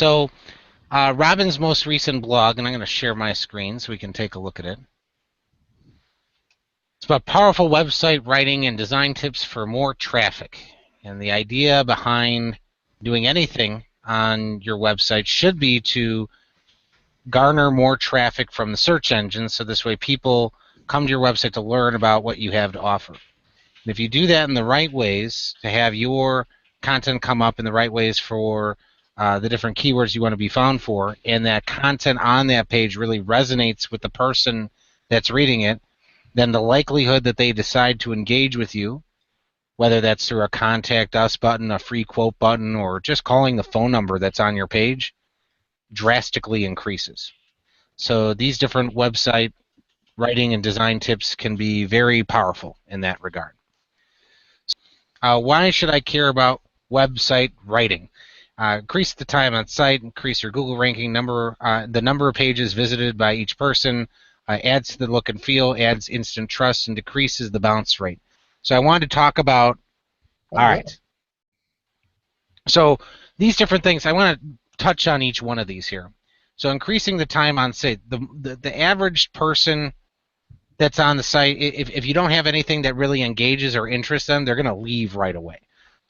So Robin's most recent blog, and I'm going to share my screen so we can take a look at it. It's about powerful website writing and design tips for more traffic. And the idea behind doing anything on your website should be to garner more traffic from the search engine, so this way people come to your website to learn about what you have to offer. And if you do that in the right ways, to have your content come up in the right ways for the different keywords you want to be found for, and that content on that page really resonates with the person that's reading it, then the likelihood that they decide to engage with you, whether that's through a contact us button, a free quote button, or just calling the phone number that's on your page, drastically increases. So these different website writing and design tips can be very powerful in that regard. Why should I care about website writing? Increase the time on site, increase your Google ranking, the number of pages visited by each person, adds to the look and feel, adds instant trust, and decreases the bounce rate. So I wanted to talk about, all right. So these different things, I want to touch on each one of these here. So increasing the time on site, the average person that's on the site, if you don't have anything that really engages or interests them, they're going to leave right away.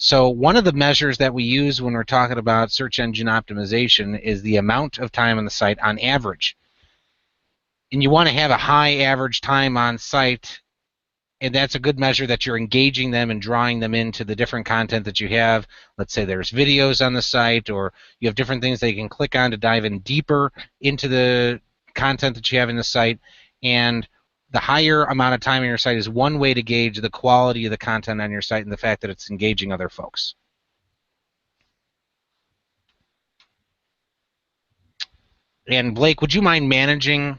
So one of the measures that we use when we're talking about search engine optimization is the amount of time on the site on average. And you want to have a high average time on site, and that's a good measure that you're engaging them and drawing them into the different content that you have. Let's say there's videos on the site, or you have different things they can click on to dive in deeper into the content that you have in the site. And the higher amount of time on your site is one way to gauge the quality of the content on your site and the fact that it's engaging other folks. And Blake, would you mind managing?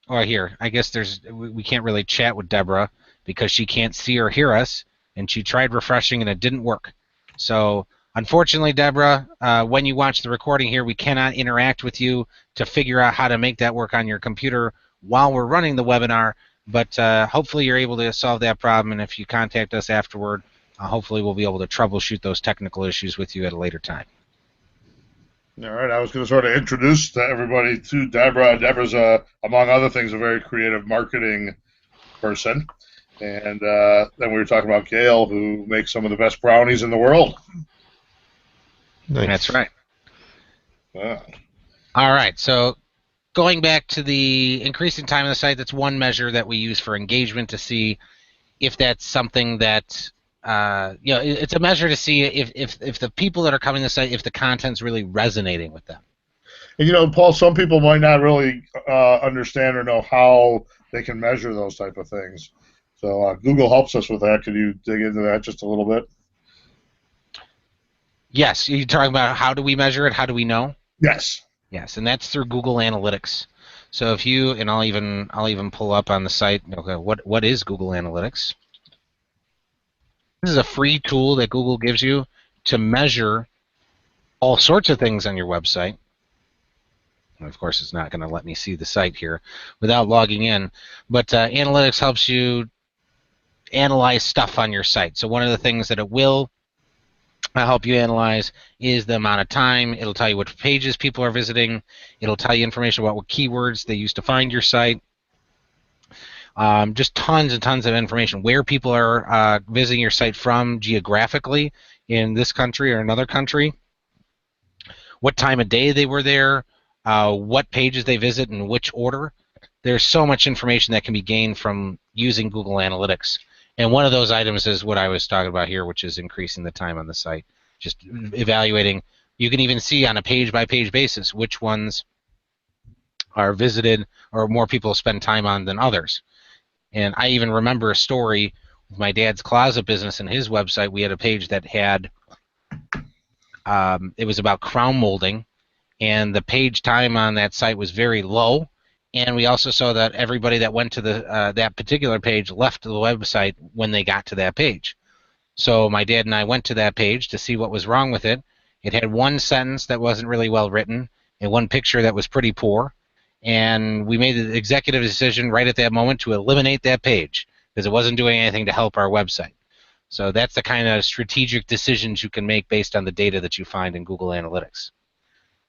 Oh, here, I guess we can't really chat with Deborah because she can't see or hear us, and she tried refreshing and it didn't work. So unfortunately, Deborah, when you watch the recording here, we cannot interact with you to figure out how to make that work on your computer while we're running the webinar, but hopefully you're able to solve that problem, and if you contact us afterward, hopefully we'll be able to troubleshoot those technical issues with you at a later time. All right, I was going to sort of introduce everybody to Deborah. Deborah's, among other things, a very creative marketing person. And then we were talking about Gail, who makes some of the best brownies in the world. Nice. That's right. Yeah. All right, so going back to the increasing time on the site, that's one measure that we use for engagement to see if that's something that it's a measure to see if the people that are coming to the site, if the content's really resonating with them. And Paul, some people might not really understand or know how they can measure those type of things. So Google helps us with that. Could you dig into that just a little bit? Yes, you're talking about how do we measure it? How do we know? Yes. Yes, and that's through Google Analytics. So if you, and I'll even pull up on the site. Okay, what is Google Analytics? This is a free tool that Google gives you to measure all sorts of things on your website. And of course, it's not going to let me see the site here without logging in. But Analytics helps you analyze stuff on your site. So one of the things that it will help you analyze is the amount of time. It'll tell you which pages people are visiting. It'll tell you information about what keywords they use to find your site. Just tons and tons of information, where people are visiting your site from geographically in this country or another country, what time of day they were there, what pages they visit in which order. There's so much information that can be gained from using Google Analytics. And one of those items is what I was talking about here, which is increasing the time on the site. Just evaluating. You can even see on a page-by-page basis which ones are visited or more people spend time on than others. And I even remember a story with my dad's closet business and his website. We had a page that had, it was about crown molding, and the page time on that site was very low. And we also saw that everybody that went to that particular page left the website when they got to that page. So my dad and I went to that page to see what was wrong with it. It had one sentence that wasn't really well written and one picture that was pretty poor. And we made the executive decision right at that moment to eliminate that page because it wasn't doing anything to help our website. So that's the kind of strategic decisions you can make based on the data that you find in Google Analytics.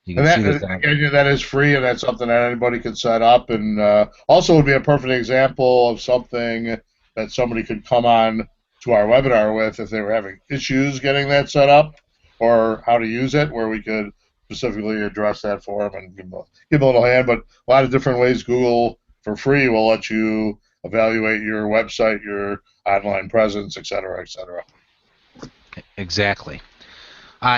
You can And see that, that. again, that is free, and that's something that anybody can set up. And also would be a perfect example of something that somebody could come on to our webinar with if they were having issues getting that set up, or how to use it, where we could specifically address that for them and give them a little hand. But a lot of different ways Google for free will let you evaluate your website, your online presence, et cetera, et cetera. Exactly.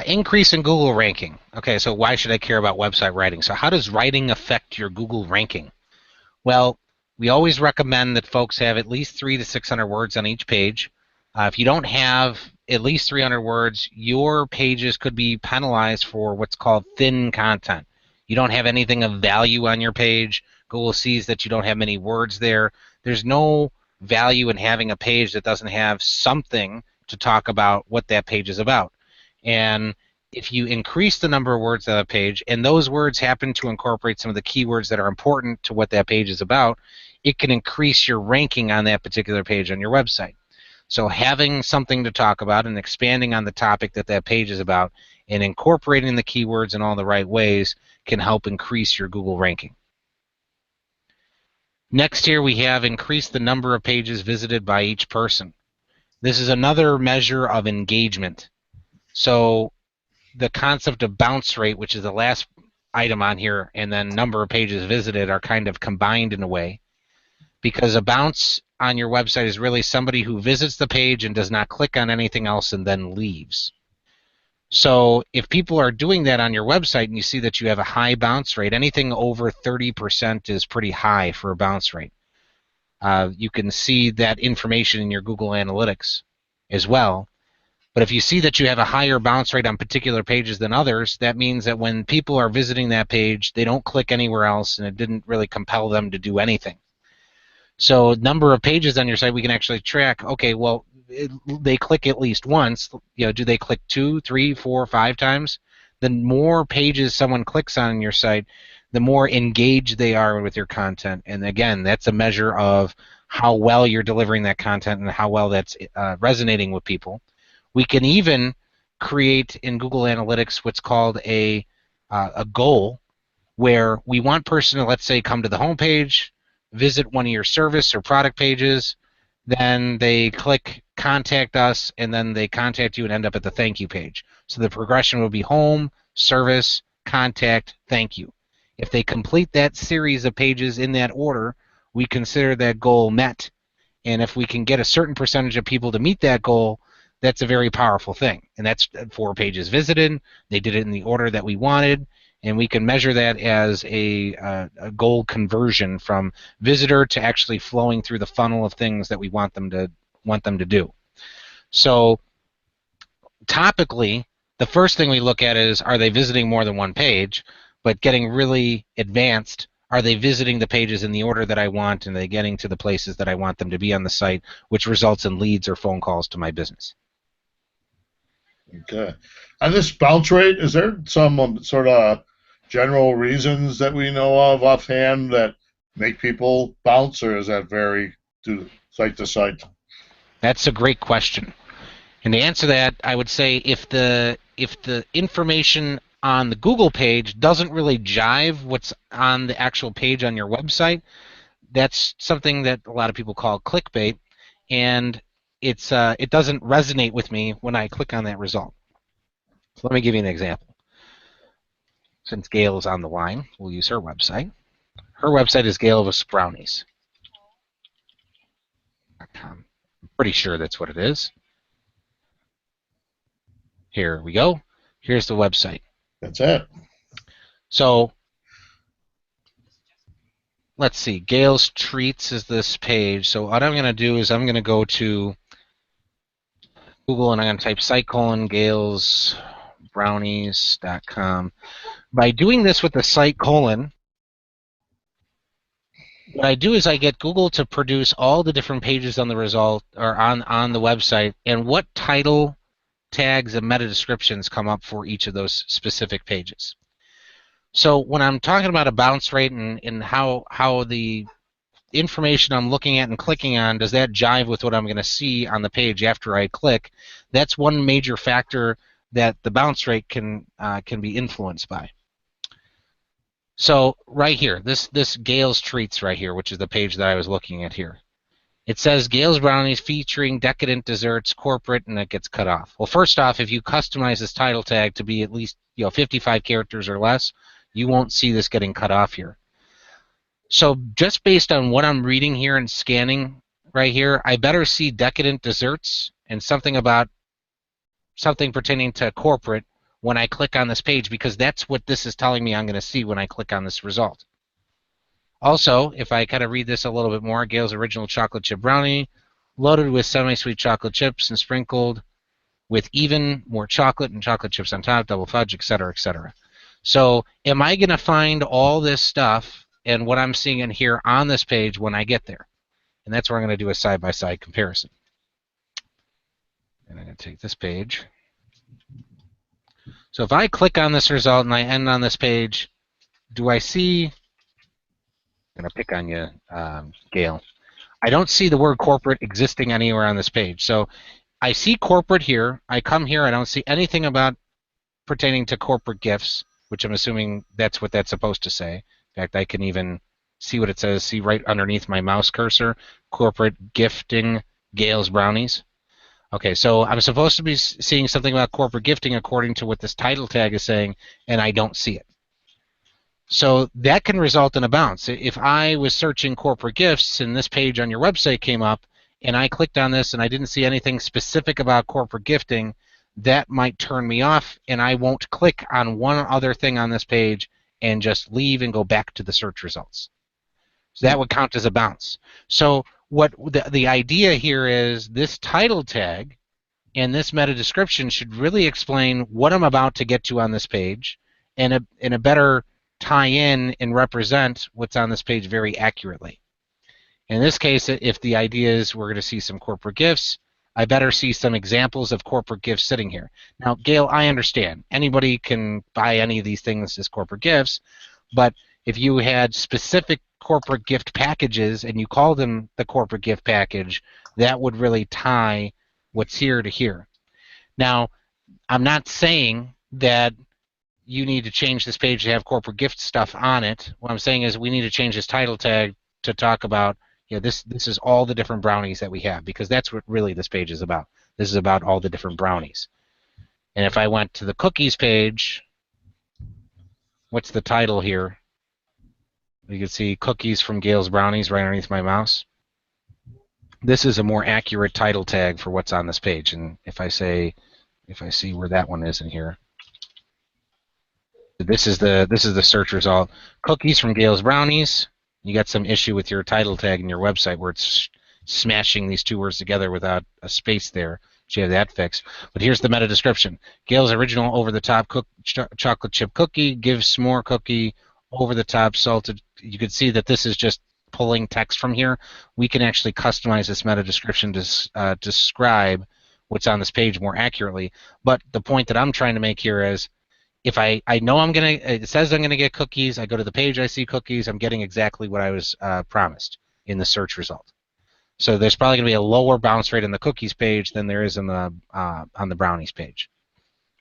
Increase in Google ranking. Okay, so why should I care about website writing? So how does writing affect your Google ranking? Well, we always recommend that folks have at least 300 to 600 words on each page. If you don't have at least 300 words, your pages could be penalized for what's called thin content. You don't have anything of value on your page. Google sees that you don't have many words there. There's no value in having a page that doesn't have something to talk about what that page is about. And if you increase the number of words on a page, and those words happen to incorporate some of the keywords that are important to what that page is about, it can increase your ranking on that particular page on your website. So having something to talk about and expanding on the topic that that page is about and incorporating the keywords in all the right ways can help increase your Google ranking. Next here we have increase the number of pages visited by each person. This is another measure of engagement. So the concept of bounce rate, which is the last item on here, and then number of pages visited are kind of combined in a way, because a bounce on your website is really somebody who visits the page and does not click on anything else and then leaves. So if people are doing that on your website and you see that you have a high bounce rate, anything over 30% is pretty high for a bounce rate. You can see that information in your Google Analytics as well. But if you see that you have a higher bounce rate on particular pages than others, that means that when people are visiting that page, they don't click anywhere else, and it didn't really compel them to do anything. So number of pages on your site, we can actually track, okay, well, they click at least once. Do they click 2, 3, 4, 5 times? The more pages someone clicks on your site, the more engaged they are with your content. And again, that's a measure of how well you're delivering that content and how well that's resonating with people. We can even create in Google Analytics what's called a goal, where we want person to, let's say, come to the home page, visit one of your service or product pages, then they click contact us, and then they contact you and end up at the thank you page. So the progression will be home, service, contact, thank you. If they complete that series of pages in that order, we consider that goal met. And if we can get a certain percentage of people to meet that goal, that's a very powerful thing. And that's 4 pages visited. They did it in the order that we wanted, and we can measure that as a goal conversion from visitor to actually flowing through the funnel of things that we want them to do. So topically, the first thing we look at is, are they visiting more than one page? But getting really advanced, are they visiting the pages in the order that I want, and are they getting to the places that I want them to be on the site, which results in leads or phone calls to my business? Okay. On this bounce rate, is there some sort of general reasons that we know of offhand that make people bounce, or is that vary to site to site? That's a great question. And to answer that, I would say if the information on the Google page doesn't really jive what's on the actual page on your website, that's something that a lot of people call clickbait, and it doesn't resonate with me when I click on that result. So let me give you an example. Since Gail is on the line, we'll use her website. Her website is GailOfBrownies.com. I'm pretty sure that's what it is. Here we go. Here's the website. That's it. So let's see. Gail's Treats is this page. So what I'm going to do is I'm going to go to Google and I'm going to type /Gail'sBrownies.com. By doing this with the /, what I do is I get Google to produce all the different pages on the result or on the website, and what title, tags, and meta descriptions come up for each of those specific pages. So when I'm talking about a bounce rate and how the information I'm looking at and clicking on, does that jive with what I'm going to see on the page after I click, that's one major factor that the bounce rate can be influenced by. So right here, this Gale's Treats right here, which is the page that I was looking at here. It says Gale's Brownies featuring decadent desserts, corporate, and it gets cut off. Well, first off, if you customize this title tag to be at least 55 characters or less, you won't see this getting cut off here. So just based on what I'm reading here and scanning right here, I better see decadent desserts and something about something pertaining to corporate when I click on this page, because that's what this is telling me I'm going to see when I click on this result. Also, if I kind of read this a little bit more, Gale's Original Chocolate Chip Brownie, loaded with semi-sweet chocolate chips and sprinkled with even more chocolate and chocolate chips on top, double fudge, etc., etc. So am I going to find all this stuff and what I'm seeing in here on this page when I get there? And that's where I'm going to do a side-by-side comparison. And I'm going to take this page. So if I click on this result and I end on this page, do I see, I'm going to pick on you, Gale. I don't see the word corporate existing anywhere on this page. So I see corporate here. I come here. I don't see anything about pertaining to corporate gifts, which I'm assuming that's what that's supposed to say. In fact, I can even see what it says. See right underneath my mouse cursor, corporate gifting Gale's Brownies. Okay, so I'm supposed to be seeing something about corporate gifting according to what this title tag is saying, and I don't see it. So that can result in a bounce. If I was searching corporate gifts and this page on your website came up and I clicked on this and I didn't see anything specific about corporate gifting, that might turn me off and I won't click on one other thing on this page and just leave and go back to the search results. So that would count as a bounce. So what the idea here is, this title tag and this meta description should really explain what I'm about to get to on this page, and a better tie in and represent what's on this page very accurately. In this case, if the idea is we're going to see some corporate gifts, I better see some examples of corporate gifts sitting here. Now, Gale, I understand. Anybody can buy any of these things as corporate gifts, but if you had specific corporate gift packages and you call them the corporate gift package, that would really tie what's here to here. Now, I'm not saying that you need to change this page to have corporate gift stuff on it. What I'm saying is we need to change this title tag to talk about, this is all the different brownies that we have, because that's what really this page is about. This is about all the different brownies. And if I went to the cookies page, what's the title here? You can see Cookies from Gale's Brownies right underneath my mouse. This is a more accurate title tag for what's on this page. And if I see where that one is in here, this is the search result. Cookies from Gale's Brownies. You got some issue with your title tag in your website where it's smashing these two words together without a space there. So you have that fixed. But here's the meta description. Gale's Original over-the-top chocolate chip cookie gives s'more cookie over-the-top salted. You can see that this is just pulling text from here. We can actually customize this meta description to describe what's on this page more accurately. But the point that I'm trying to make here is, if I know it says I'm gonna get cookies, I go to the page, I see cookies, I'm getting exactly what I was promised in the search result. So there's probably gonna be a lower bounce rate on the cookies page than there is on the brownies page.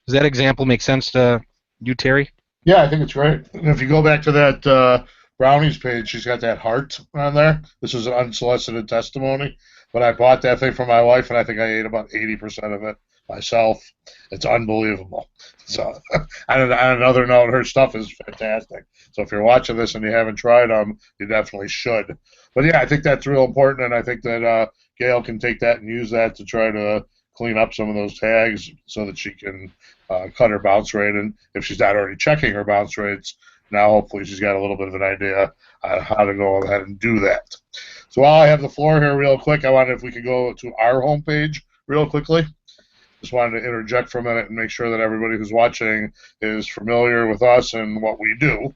Does that example make sense to you, Terry? Yeah, I think it's great. And if you go back to that brownies page, she's got that heart on there. This is an unsolicited testimony, but I bought that thing for my wife, and I think I ate about 80% of it myself. It's unbelievable. So, on another note, her stuff is fantastic. So if you're watching this and you haven't tried them, you definitely should. But yeah, I think that's real important, and I think that Gale can take that and use that to try to clean up some of those tags so that she can cut her bounce rate. And if she's not already checking her bounce rates, now hopefully she's got a little bit of an idea on how to go ahead and do that. So while I have the floor here real quick, I wonder if we could go to our homepage real quickly. Just wanted to interject for a minute and make sure that everybody who's watching is familiar with us and what we do.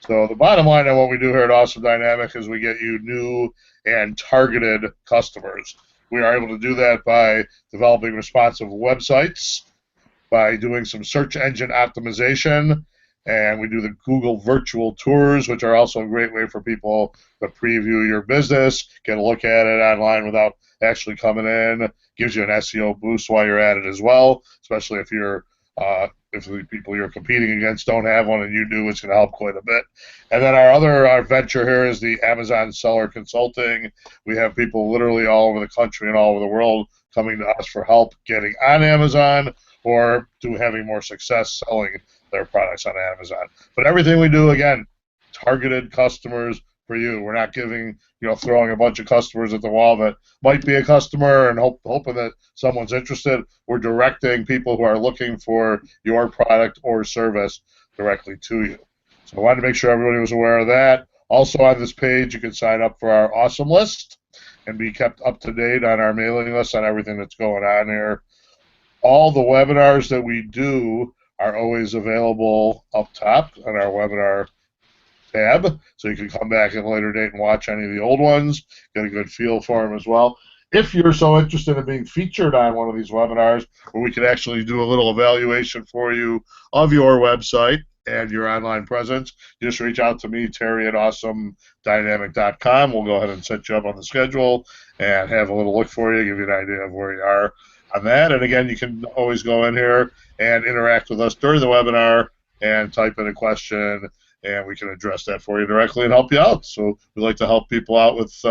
So the bottom line on what we do here at Awesome Dynamic is we get you new and targeted customers. We are able to do that by developing responsive websites, by doing some search engine optimization, and we do the Google virtual tours, which are also a great way for people to preview your business, get a look at it online without actually coming in. Gives you an SEO boost while you're at it as well, especially if if the people you're competing against don't have one and you do, it's going to help quite a bit. And then our venture here is the Amazon Seller Consulting. We have people literally all over the country and all over the world coming to us for help getting on Amazon or having more success selling their products on Amazon. But everything we do, again, targeted customers for you. We're not throwing a bunch of customers at the wall that might be a customer and hoping that someone's interested. We're directing people who are looking for your product or service directly to you. So I wanted to make sure everybody was aware of that. Also on this page, you can sign up for our awesome list and be kept up to date on our mailing list on everything that's going on here. All the webinars that we do are always available up top on our webinar tab, so you can come back at a later date and watch any of the old ones, get a good feel for them as well. If you're so interested in being featured on one of these webinars where we could actually do a little evaluation for you of your website and your online presence, just reach out to me, Terry, at awesomedynamic.com. We'll go ahead and set you up on the schedule and have a little look for you, give you an idea of where you are on that. And again, you can always go in here and interact with us during the webinar and type in a question, and we can address that for you directly and help you out. So we like to help people out with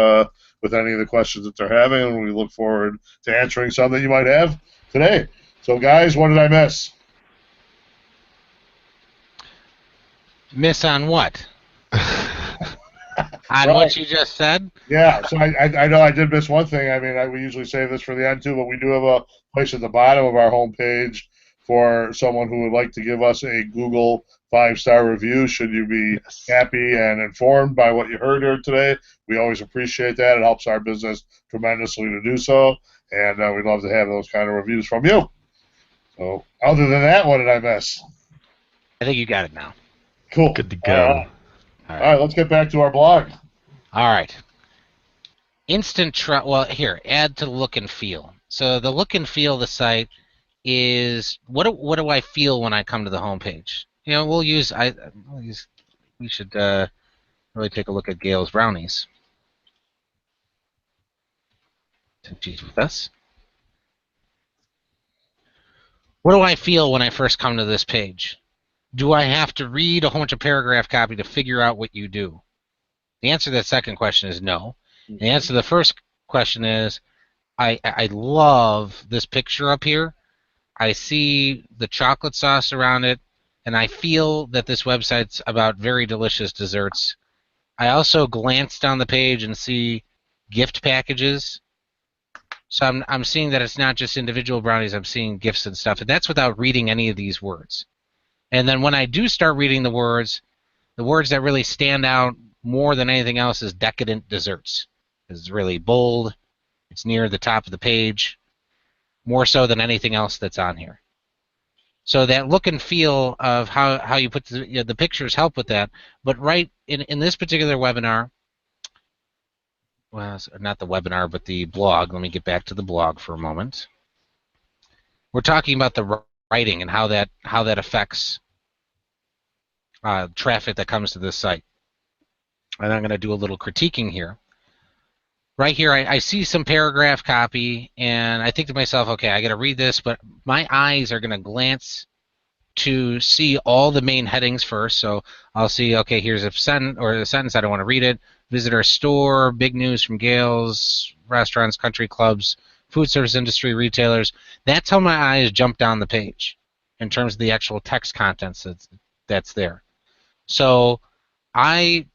any of the questions that they're having, and we look forward to answering some that you might have today. So, guys, what did I miss? Miss on what? On what you just said? Yeah, so I know I did miss one thing. I mean, we usually save this for the end, too, but we do have a place at the bottom of our homepage for someone who would like to give us a Google 5-star review should you be happy and informed by what you heard here today. We always appreciate that. It helps our business tremendously to do so, and we'd love to have those kind of reviews from you. So other than that, what did I miss? I think you got it now. Cool. Good to go. All right, let's get back to our blog. All right. Here, add to look and feel. So the look and feel of the site is what do I feel when I come to the homepage? We should really take a look at Gail's brownies. She's with us. What do I feel when I first come to this page? Do I have to read a whole bunch of paragraph copy to figure out what you do? The answer to that second question is no. The answer to the first question is I love this picture up here. I see the chocolate sauce around it, and I feel that this website's about very delicious desserts. I also glance down the page and see gift packages. So I'm seeing that it's not just individual brownies, I'm seeing gifts and stuff, and that's without reading any of these words. And then when I do start reading the words that really stand out more than anything else is decadent desserts. It's really bold. It's near the top of the page, more so than anything else that's on here. So that look and feel of how you put the pictures help with that. But right in this particular webinar, well, not the webinar, but the blog. Let me get back to the blog for a moment. We're talking about the writing and how that affects traffic that comes to this site. And I'm going to do a little critiquing here. Right here, I see some paragraph copy, and I think to myself, okay, I got to read this, but my eyes are going to glance to see all the main headings first. So I'll see, okay, here's a sentence, I don't want to read it. Visit our store, big news from Gail's, restaurants, country clubs, food service industry, retailers. That's how my eyes jump down the page in terms of the actual text contents that's there. So I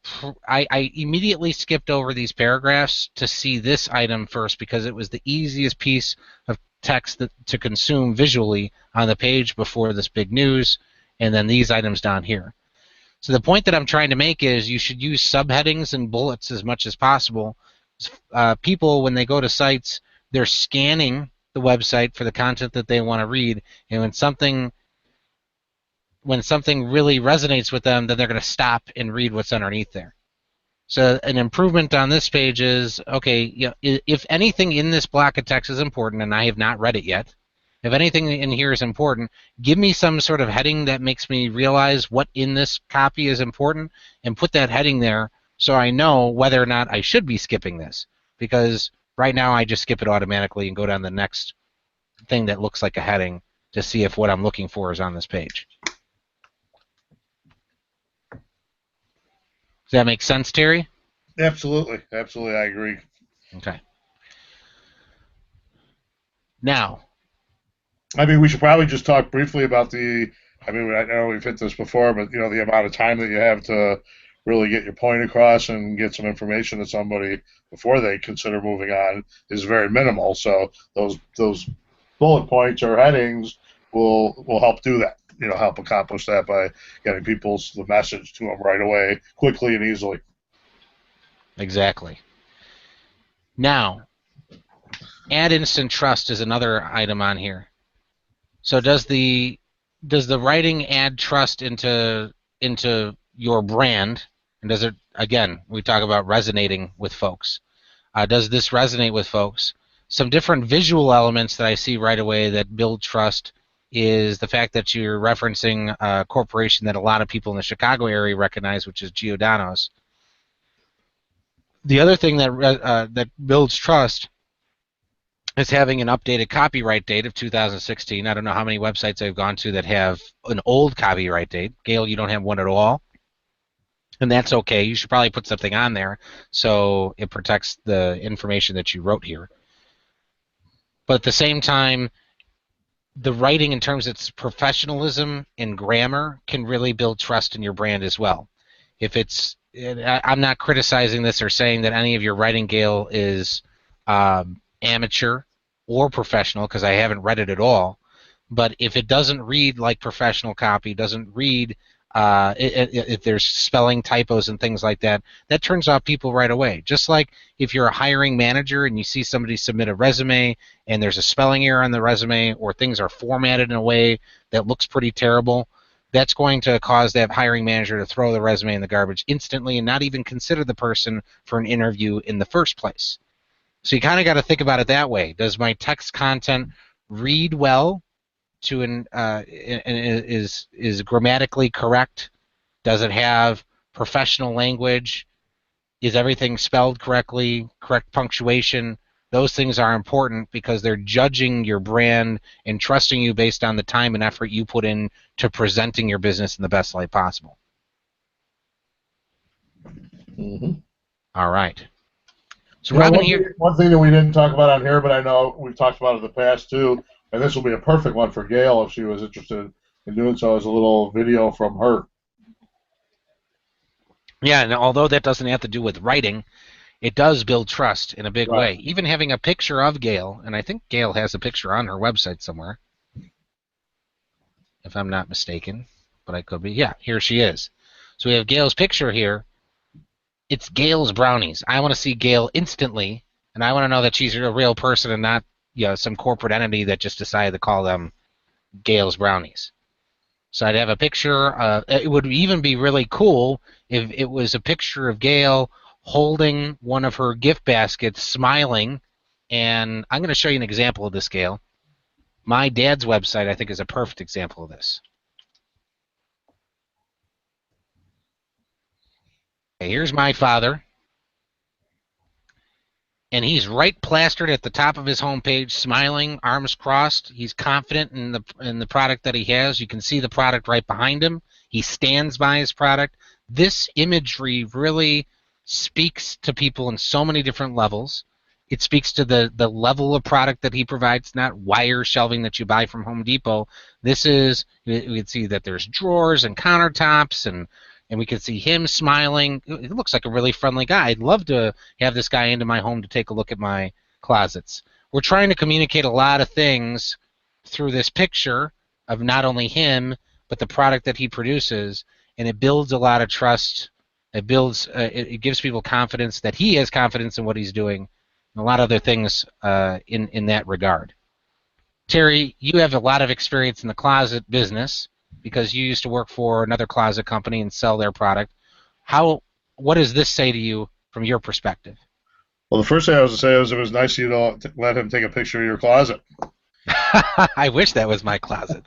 immediately skipped over these paragraphs to see this item first because it was the easiest piece of text to consume visually on the page before this big news, and then these items down here. So the point that I'm trying to make is you should use subheadings and bullets as much as possible. People, when they go to sites, they're scanning the website for the content that they want to read, and when something really resonates with them, then they're going to stop and read what's underneath there. So an improvement on this page is, okay, if anything in this block of text is important, and I have not read it yet, if anything in here is important, give me some sort of heading that makes me realize what in this copy is important, and put that heading there so I know whether or not I should be skipping this. Because right now I just skip it automatically and go down the next thing that looks like a heading to see if what I'm looking for is on this page. Does that make sense, Terry? Absolutely, absolutely, I agree. Okay. Now, I mean, we should probably just talk briefly about the. I mean, I know we've hit this before, but the amount of time that you have to really get your point across and get some information to somebody before they consider moving on is very minimal. So those bullet points or headings will help do that. Help accomplish that by getting the message to them right away, quickly and easily. Exactly. Now, add instant trust is another item on here. So does the writing add trust into your brand? And does it, again, we talk about resonating with folks. Does this resonate with folks? Some different visual elements that I see right away that build trust is the fact that you're referencing a corporation that a lot of people in the Chicago area recognize, which is Giordano's. The other thing that builds trust is having an updated copyright date of 2016. I don't know how many websites I've gone to that have an old copyright date. Gail, you don't have one at all. And that's okay. You should probably put something on there so it protects the information that you wrote here. But at the same time, the writing in terms of its professionalism and grammar can really build trust in your brand as well. If it's, I'm not criticizing this or saying that any of your writing, Gail, is amateur or professional, because I haven't read it at all. But if it doesn't read like professional copy, doesn't read, if there's spelling typos and things like that, that turns off people right away. Just like if you're a hiring manager and you see somebody submit a resume and there's a spelling error on the resume, or things are formatted in a way that looks pretty terrible, that's going to cause that hiring manager to throw the resume in the garbage instantly and not even consider the person for an interview in the first place. So you kind of got to think about it that way. Does my text content read well? Is grammatically correct? Does it have professional language? Is everything spelled correctly? Correct punctuation? Those things are important because they're judging your brand and trusting you based on the time and effort you put in to presenting your business in the best light possible. Mm-hmm. All right. So Robin, one thing that we didn't talk about on here, but I know we've talked about it in the past too, and this will be a perfect one for Gail if she was interested in doing so, is a little video from her. Yeah, and although that doesn't have to do with writing, it does build trust in a big way. Even having a picture of Gail, and I think Gail has a picture on her website somewhere, if I'm not mistaken, but I could be. Yeah, here she is. So we have Gail's picture here. It's Gail's Brownies. I want to see Gail instantly, and I want to know that she's a real person and not some corporate entity that just decided to call them Gail's Brownies. So I'd have a picture. It would even be really cool if it was a picture of Gail holding one of her gift baskets, smiling. And I'm going to show you an example of this, Gail. My dad's website, I think, is a perfect example of this. Okay, here's my father. And he's right plastered at the top of his homepage, smiling, arms crossed. He's confident in the product that he has. You can see the product right behind him. He stands by his product. This imagery really speaks to people in so many different levels. It speaks to the level of product that he provides, not wire shelving that you buy from Home Depot. This is, you can see that there's drawers and countertops, and we can see him smiling. It looks like a really friendly guy. I'd love to have this guy into my home to take a look at my closets. We're trying to communicate a lot of things through this picture of not only him, but the product that he produces, and it builds a lot of trust. It builds, it gives people confidence that he has confidence in what he's doing, and a lot of other things in that regard. Terry, you have a lot of experience in the closet business because you used to work for another closet company and sell their product. What does this say to you from your perspective? Well, the first thing I was to say was it was nice of you to let him take a picture of your closet. I wish that was my closet.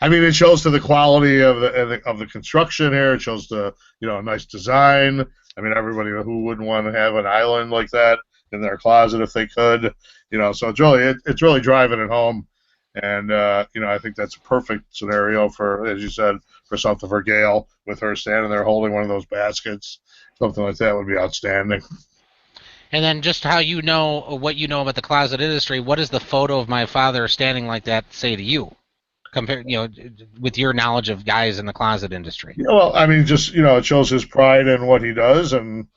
I mean, it shows to the quality of the construction here. It shows a nice design. I mean, everybody who wouldn't want to have an island like that in their closet if they could, so it's really driving it home. And I think that's a perfect scenario for, as you said, for something for Gail with her standing there holding one of those baskets. Something like that would be outstanding. And then just how you know what you know about the closet industry, what does the photo of my father standing like that say to you? Compared, with your knowledge of guys in the closet industry. Yeah, well, I mean, just it shows his pride in what he does, and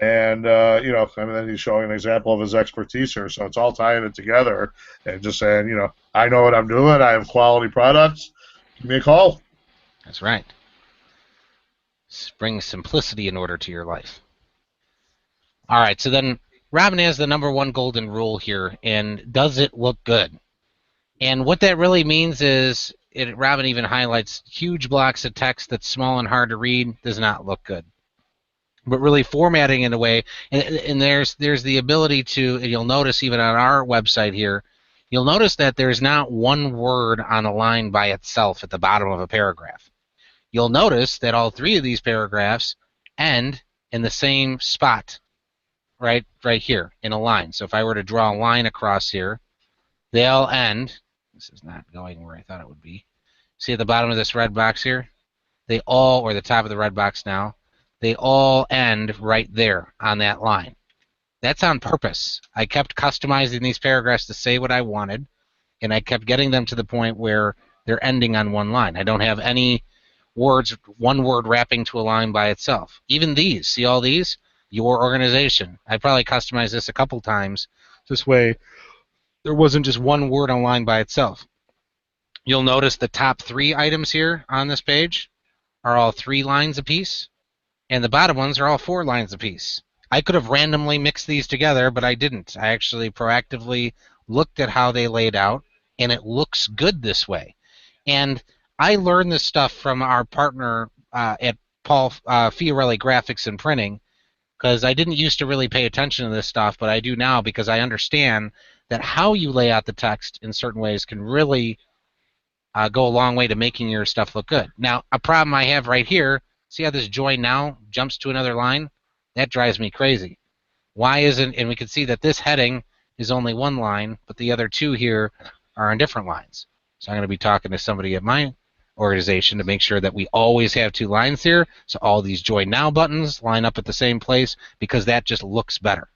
then he's showing an example of his expertise here. So it's all tying it together and just saying, I know what I'm doing. I have quality products. Give me a call. That's right. Bring simplicity in order to your life. All right, so then Robin has the #1 golden rule here, and does it look good? And what that really means is, Robin even highlights huge blocks of text that's small and hard to read does not look good. But really formatting in a way, and there's the ability to, and you'll notice even on our website here, you'll notice that there's not one word on a line by itself at the bottom of a paragraph. You'll notice that all 3 of these paragraphs end in the same spot, right here in a line. So if I were to draw a line across here, they all end. This is not going where I thought it would be. See at the bottom of this red box here? They all, or the top of the red box now, they all end right there on that line. That's on purpose. I kept customizing these paragraphs to say what I wanted, and I kept getting them to the point where they're ending on one line. I don't have any words, one word wrapping to a line by itself. Even these, see all these? Your organization. I probably customized this a couple times. This way, there wasn't just one word on a line by itself. You'll notice the top 3 items here on this page are all 3 lines apiece, and the bottom ones are all 4 lines apiece. I could have randomly mixed these together, but I didn't. I actually proactively looked at how they laid out, and it looks good this way. And I learned this stuff from our partner at Paul Fiorelli Graphics and Printing, because I didn't used to really pay attention to this stuff, but I do now because I understand that how you lay out the text in certain ways can really go a long way to making your stuff look good. Now, a problem I have right here, see how this join now jumps to another line? That drives me crazy. Why isn't, and we can see that this heading is only 1 line, but the other 2 here are on different lines. So I'm going to be talking to somebody at my organization to make sure that we always have 2 lines here, so all these join now buttons line up at the same place, because that just looks better.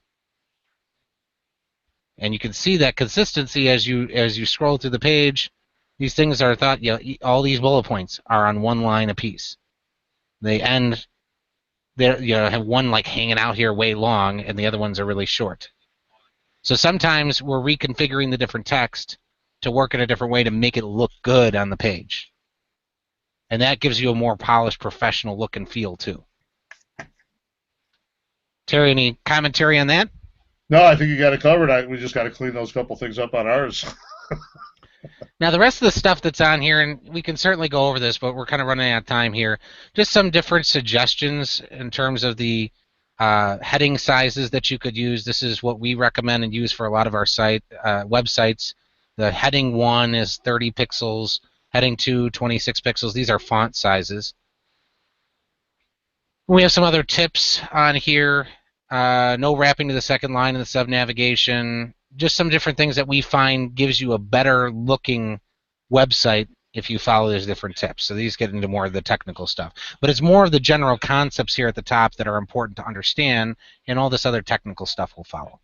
And you can see that consistency as you scroll through the page. These things are thought, all these bullet points are on 1 line apiece. They end, they have one like hanging out here way long, and the other ones are really short. So sometimes we're reconfiguring the different text to work in a different way to make it look good on the page. And that gives you a more polished, professional look and feel, too. Terry, any commentary on that? No, I think you got it covered. We just got to clean those couple things up on ours. Now, the rest of the stuff that's on here, and we can certainly go over this, but we're kind of running out of time here. Just some different suggestions in terms of the heading sizes that you could use. This is what we recommend and use for a lot of our websites. The heading 1 is 30 pixels. Heading 2, 26 pixels. These are font sizes. We have some other tips on here. No wrapping to the second line in the sub-navigation. Just some different things that we find gives you a better looking website if you follow those different tips. So these get into more of the technical stuff. But it's more of the general concepts here at the top that are important to understand, and all this other technical stuff will follow.